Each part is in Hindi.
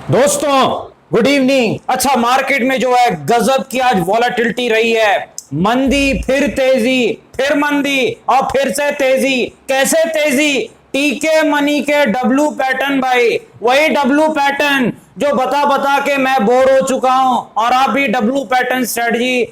दोस्तों गुड इवनिंग। अच्छा, मार्केट में जो है गजब की आज वॉलेटिलिटी रही है। मंदी, फिर तेजी, फिर मंदी और फिर से तेजी। कैसे तेजी? टीके मनी के डब्लू पैटर्न भाई, वही डब्लू पैटर्न जो बता बता के मैं बोर हो चुका हूं और आप भी डब्लू पैटर्न स्ट्रेटजी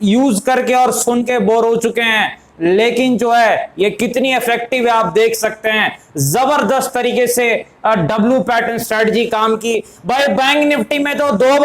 यूज करके और सुन के बोर हो चुके हैं। लेकिन जो है ये कितनी इफेक्टिव है आप देख सकते हैं। जबरदस्त तरीके से डब्लू पैटर्न स्ट्रेटजी काम की भाई। बैंक निफ्टी में तो दो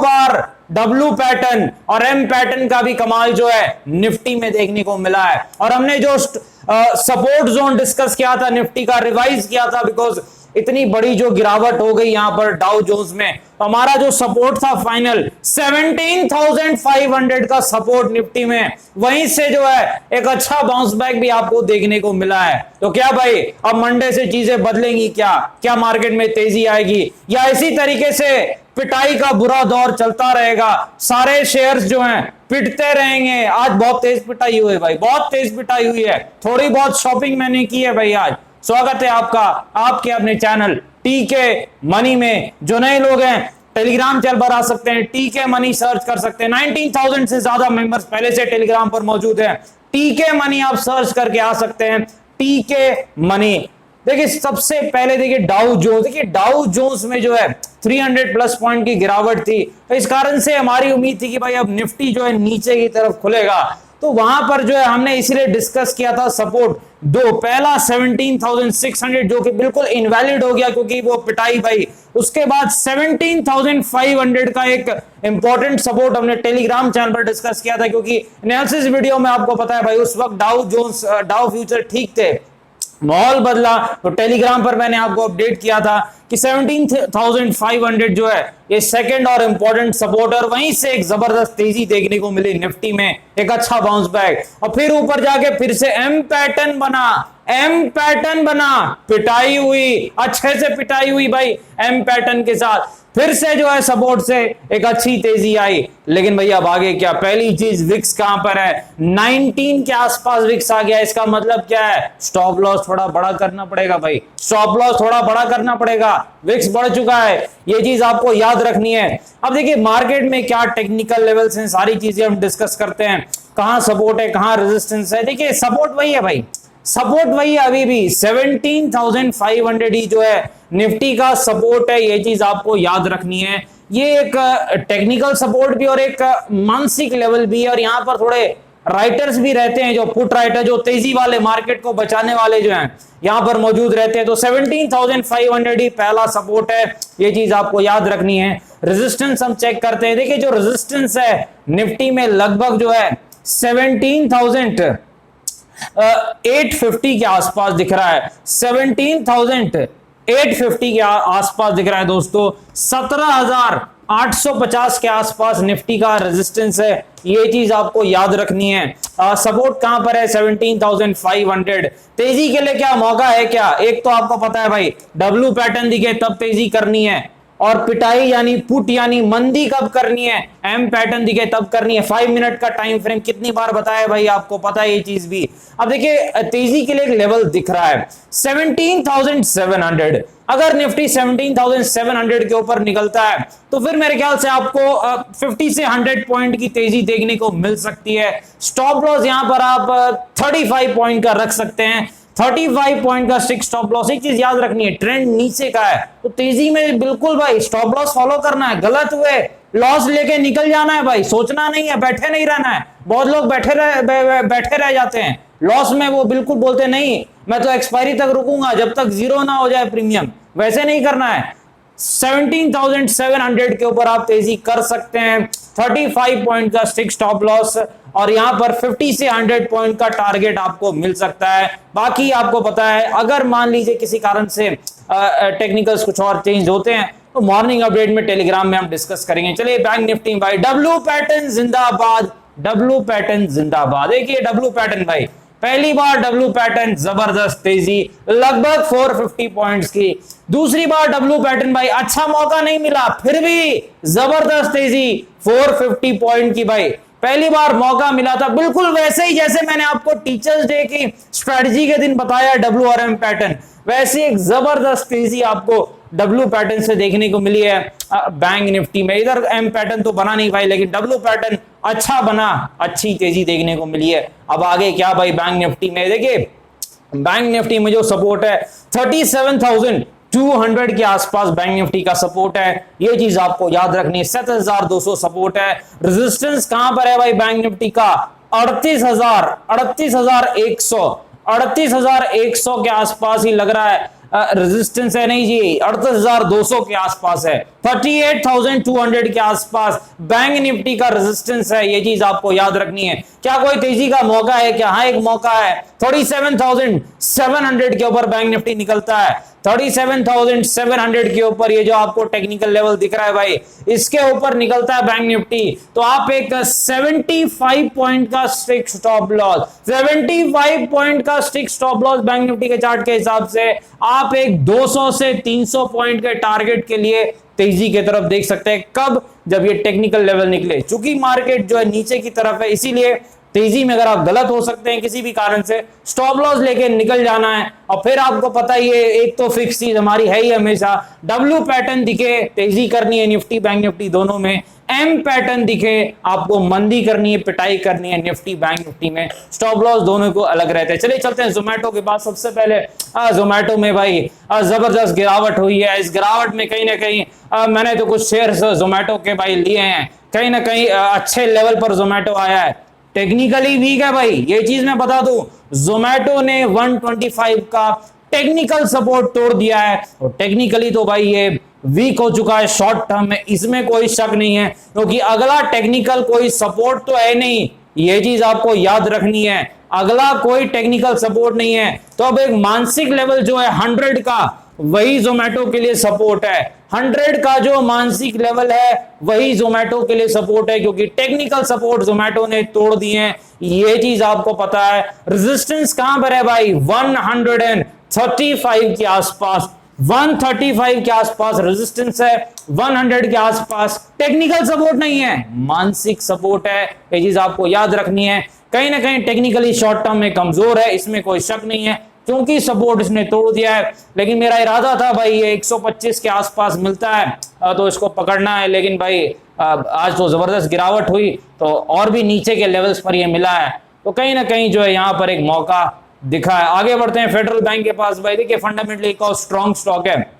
बार डब्लू पैटर्न और एम पैटर्न का भी कमाल जो है निफ्टी में देखने को मिला है। और हमने जो सपोर्ट जोन डिस्कस किया था निफ्टी का, रिवाइज किया था, बिकॉज इतनी बड़ी जो गिरावट हो गई यहां पर डाउ जोन्स में, तो हमारा जो सपोर्ट था फाइनल 17,500 का सपोर्ट निफ्टी में, वहीं से जो है एक अच्छा बाउंस बैक भी आपको देखने को मिला है। तो क्या भाई अब मंडे से चीजें बदलेंगी? क्या मार्केट में तेजी आएगी या इसी तरीके से पिटाई का बुरा दौर चलता रहेगा? सारे शेयर्स जो हैं पिटते रहेंगे। आज बहुत तेज पिटाई हुई है भाई, बहुत तेज पिटाई हुई है। थोड़ी बहुत शॉपिंग मैंने की है भाई आज। स्वागत है आपका आपके अपने चैनल टीके मनी में। जो नए लोग हैं टेलीग्राम चैनल पर आ सकते हैं, टीके मनी सर्च कर सकते हैं। 19,000 से ज्यादा मेंबर्स पहले से टेलीग्राम पर मौजूद हैं। टीके मनी आप सर्च करके आ सकते हैं, टीके मनी। देखिए सबसे पहले देखिए डाउ जोन्स में जो है 300 प्लस पॉइंट की गिरावट थी। तो इस कारण से हमारी उम्मीद थी कि भाई अब निफ्टी जो है नीचे की तरफ खुलेगा। तो वहां पर जो है हमने इसीलिए डिस्कस किया था सपोर्ट दो। पहला 17,600 जो कि बिल्कुल इनवैलिड हो गया क्योंकि वो पिटाई भाई। उसके बाद 17,500 का एक इंपॉर्टेंट सपोर्ट हमने टेलीग्राम चैनल पर डिस्कस किया था, क्योंकि एनालिसिस वीडियो में आपको पता है भाई उस वक्त डाउ फ्यूचर ठीक थे, माहौल बदला। तो टेलीग्राम पर मैंने आपको अपडेट किया था कि 17,500 जो है ये सेकंड और इंपॉर्टेंट सपोर्ट, और वहीं से एक जबरदस्त तेजी देखने को मिली निफ्टी में, एक अच्छा बाउंस बैक। और फिर ऊपर जाके फिर से एम पैटर्न बना, पिटाई हुई, अच्छे से पिटाई हुई भाई एम पैटर्न के साथ। फिर से जो है सपोर्ट से एक अच्छी तेजी आई। लेकिन भैया अब आगे क्या? पहली चीज विक्स कहां पर है? 19 के आसपास विक्स आ गया। इसका मतलब क्या है? स्टॉप लॉस थोड़ा बड़ा करना पड़ेगा भाई, स्टॉप लॉस थोड़ा बड़ा करना पड़ेगा। विक्स बढ़ चुका है, ये चीज आपको याद रखनी है। अब देखिए मार्केट में क्या टेक्निकल लेवल्स हैं, सारी चीजें हम डिस्कस करते हैं। कहां सपोर्ट है, कहां रेजिस्टेंस है। देखिए सपोर्ट वही है भाई, सपोर्ट वही है अभी भी 17,500 ही जो है निफ्टी का सपोर्ट है। ये चीज आपको याद रखनी है। ये एक टेक्निकल सपोर्ट भी और एक मानसिक लेवल भी है। और यहां पर थोड़े राइटर्स भी रहते हैं, जो पुट राइटर, जो तेजी वाले मार्केट को बचाने वाले जो हैं यहां पर मौजूद रहते हैं। तो 17,500 ही पहला सपोर्ट है, ये चीज आपको याद रखनी है। रेजिस्टेंस हम चेक करते हैं। देखिए जो रेजिस्टेंस है निफ्टी में लगभग जो है 17,850 के आसपास दिख रहा है। 17,850 के आसपास दिख रहा है दोस्तों। 17,850 के आसपास निफ्टी का रेजिस्टेंस है, ये चीज आपको याद रखनी है। सपोर्ट कहां पर है? 17,500। तेजी के लिए क्या मौका है? क्या एक तो आपको पता है भाई डब्ल्यू पैटर्न दिखे तब तेजी करनी है, और पिटाई यानी पुट यानी मंदी कब करनी है? एम पैटर्न दिखे तब करनी है। 5 मिनट का टाइम फ्रेम कितनी बार बताया भाई, आपको पता है ये चीज भी। अब देखिए तेजी के लिए एक लेवल दिख रहा है 17,700। अगर निफ्टी 17,700 के ऊपर निकलता है तो फिर मेरे ख्याल से आपको 50 से 100 पॉइंट की तेजी देखने को मिल सकती है। स्टॉप लॉस यहां पर आप 35 पॉइंट का रख सकते हैं। 35 पॉइंट का स्टिक स्टॉप लॉस। एक चीज याद रखनी है, ट्रेंड नीचे का है तो तेजी में बिल्कुल भाई स्टॉप लॉस फॉलो करना है। गलत हुए लॉस लेके निकल जाना है भाई, सोचना नहीं है, बैठे नहीं रहना है। बहुत लोग बैठे रह जाते हैं लॉस में, वो बिल्कुल बोलते नहीं मैं तो एक्सपायरी तक रुकूंगा जब तक जीरो ना हो जाए प्रीमियम। वैसे नहीं करना है। 17,700 के ऊपर आप तेजी कर सकते हैं। 35 पॉइंट का स्टिक स्टॉप लॉस, और यहां पर 50 से 100 पॉइंट का टारगेट आपको मिल सकता है। बाकी आपको पता है अगर मान लीजिए किसी कारण से टेक्निकल्स कुछ और चेंज होते हैं तो मॉर्निंग अपडेट में टेलीग्राम में हम डिस्कस करेंगे। चलिए बैंक निफ्टी भाई, डब्ल्यू पैटर्न जिंदाबाद, डब्ल्यू पैटर्न जिंदाबाद। देखिए डब्ल्यू पैटर्न भाई, पहली बार डब्ल्यू पैटर्न जबरदस्त तेजी लगभग 450 पॉइंट्स की। दूसरी बार डब्ल्यू पैटर्न भाई अच्छा मौका नहीं मिला, फिर भी जबरदस्त तेजी 450 पॉइंट की भाई। पहली बार मौका मिला था बिल्कुल वैसे ही जैसे मैंने आपको टीचर्स डे की स्ट्रेटजी के दिन बताया डब्ल्यू और एम पैटर्न, वैसे एक जबरदस्त तेजी आपको डब्ल्यू पैटर्न से देखने को मिली है बैंक निफ्टी में। इधर एम पैटर्न तो बना नहीं भाई, लेकिन डब्ल्यू पैटर्न अच्छा बना, अच्छी तेजी देखने को मिली है। अब आगे क्या भाई बैंक निफ्टी में, देखिए बैंक निफ्टी में जो सपोर्ट है 37,200 के आसपास बैंक निफ्टी का सपोर्ट है, ये चीज आपको याद रखनी है। 7,200 सपोर्ट है। रेजिस्टेंस कहां पर है भाई बैंक निफ्टी का, 38,100 के आसपास ही लग रहा है रेजिस्टेंस है, नहीं जी 38,200 के आसपास है। 38,200 के आसपास बैंक निफ्टी का रेजिस्टेंस है, ये चीज आपको याद रखनी है। क्या कोई तेजी का मौका है क्या? हाँ, एक मौका है। 37,700 के ऊपर बैंक निफ्टी निकलता है। 37,700 के ऊपर ये जो आपको टेक्निकल लेवल दिख रहा है भाई, इसके ऊपर निकलता है बैंक निफ्टी, तो आप एक 75 पॉइंट का स्ट्रिक्ट स्टॉप लॉस, 75 पॉइंट का strict stop loss bank Nifty के चार्ट के हिसाब से आप एक 200 से 300 पॉइंट के टारगेट के लिए तेजी की तरफ देख सकते हैं। कब? जब ये टेक्निकल लेवल निकले। चूंकि मार्केट जो है नीचे की तरफ है, इसीलिए तेजी में अगर आप गलत हो सकते हैं किसी भी कारण से, स्टॉप लॉस लेके निकल जाना है। और फिर आपको पता ही है, एक तो फिक्स चीज हमारी है ही हमेशा, डब्ल्यू पैटर्न दिखे तेजी करनी है निफ्टी बैंक निफ्टी दोनों में, एम पैटर्न दिखे आपको मंदी करनी है, पिटाई करनी है निफ्टी बैंक निफ्टी में, स्टॉप लॉस दोनों को अलग रहते हैं। चलिए चलते हैं जोमेटो के बाद। सबसे पहले जोमेटो में भाई जबरदस्त गिरावट हुई है। इस गिरावट में कहीं ना कहीं मैंने तो कुछ शेयर्स जोमेटो के भाई लिए हैं, कहीं ना कहीं अच्छे लेवल पर जोमेटो आया है। टेक्निकली वीक है भाई, ये चीज मैं बता दूं, जोमेटो ने 125 का टेक्निकल सपोर्ट तोड़ दिया है, और टेक्निकली तो भाई ये वीक हो चुका है शॉर्ट टर्म में, इसमें कोई शक नहीं है, क्योंकि अगला टेक्निकल कोई सपोर्ट तो है नहीं, ये चीज आपको याद रखनी है। अगला कोई टेक्निकल सपोर्ट नहीं है, तो अब एक मानसिक लेवल जो है 100 का, वही जोमेटो के लिए सपोर्ट है। 100 का जो मानसिक लेवल है वही जोमेटो के लिए सपोर्ट है, क्योंकि टेक्निकल सपोर्ट जोमेटो ने तोड़ दिए हैं, ये चीज आपको पता है। रेजिस्टेंस कहां पर है भाई, 135 के आसपास, 135 के आसपास रेजिस्टेंस है, 100 के आसपास। टेक्निकल सपोर्ट नहीं है, मानसिक सपोर्ट है, ये चीज आपको याद रखनी है। कहीं ना कहीं टेक्निकली शॉर्ट टर्म में कमजोर है, इसमें कोई शक नहीं है, क्योंकि सपोर्ट इसने तोड़ दिया है। लेकिन मेरा इरादा था भाई ये 125 के आसपास मिलता है तो इसको पकड़ना है, लेकिन भाई आज तो जबरदस्त गिरावट हुई, तो और भी नीचे के लेवल्स पर ये मिला है, तो कहीं ना कहीं जो है यहाँ पर एक मौका दिखा है। आगे बढ़ते हैं फेडरल बैंक के पास। भाई देखिए फंडामेंटली एक और स्ट्रॉन्ग स्टॉक है,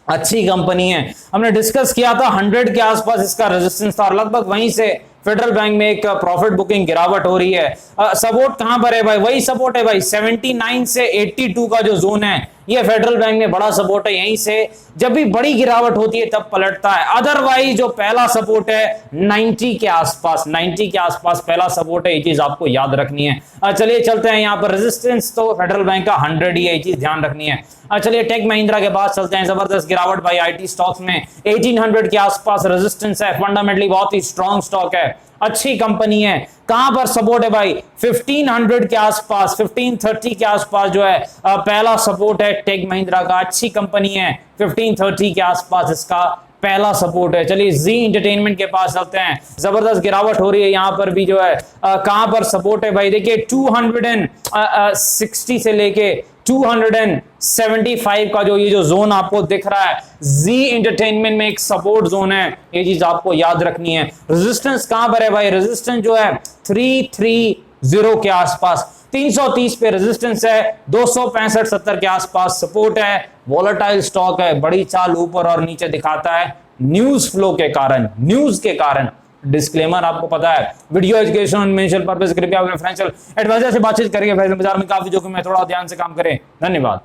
अच्छी कंपनी है। हमने डिस्कस किया था 100 के आसपास इसका रेजिस्टेंस था, और लगभग वहीं से फेडरल बैंक में एक प्रॉफिट बुकिंग गिरावट हो रही है। सपोर्ट कहां पर है भाई, वही सपोर्ट है भाई 79 से 82 का जो जोन है, ये फेडरल बैंक में बड़ा सपोर्ट है। यहीं से जब भी बड़ी गिरावट होती है तब पलटता है, अदरवाइज जो पहला सपोर्ट है 90 के आसपास, 90 के आसपास पहला सपोर्ट है, ये चीज आपको याद रखनी है। चलिए चलते हैं यहाँ पर, रेजिस्टेंस तो फेडरल बैंक का 100 ही है, ये चीज ध्यान रखनी है। चलिए टेक महिंद्रा के पास चलते हैं। जबरदस्त गिरावट भाई आईटी स्टॉक्स में, 1800 के आसपास रेजिस्टेंस है, फंडामेंटली बहुत ही स्ट्रॉन्ग स्टॉक है, अच्छी कंपनी है। कहां पर सपोर्ट है भाई, 1500 के आसपास, 1530 के आसपास जो है पहला सपोर्ट है टेक महिंद्रा का, अच्छी कंपनी है, 1530 के आसपास इसका पहला सपोर्ट है। चलिए जी एंटरटेनमेंट के पास चलते हैं। जबरदस्त गिरावट हो रही है, यहां पर भी जो है कहां पर सपोर्ट है भाई, देखिए 260 से लेके 275 का जो ये जो जोन आपको दिख रहा है, जी एंटरटेनमेंट में एक सपोर्ट जोन है, ये चीज आपको याद रखनी है। रेजिस्टेंस कहां पर है भाई, रेजिस्टेंस जो है 330 के आसपास, 330 पे रेजिस्टेंस है, 265-70 के आसपास सपोर्ट है। वॉलेटाइल स्टॉक है, बड़ी चाल ऊपर और नीचे दिखाता है न्यूज फ्लो के कारण, न्यूज के कारण। डिस्क्लेमर आपको पता है, वीडियो एजुकेशन मेंशन पर्पस, कृपया अपने फाइनेंशियल एडवाइजर से बातचीत करेंगे। बाजार में काफी जोखिम है, थोड़ा ध्यान से काम करें। धन्यवाद।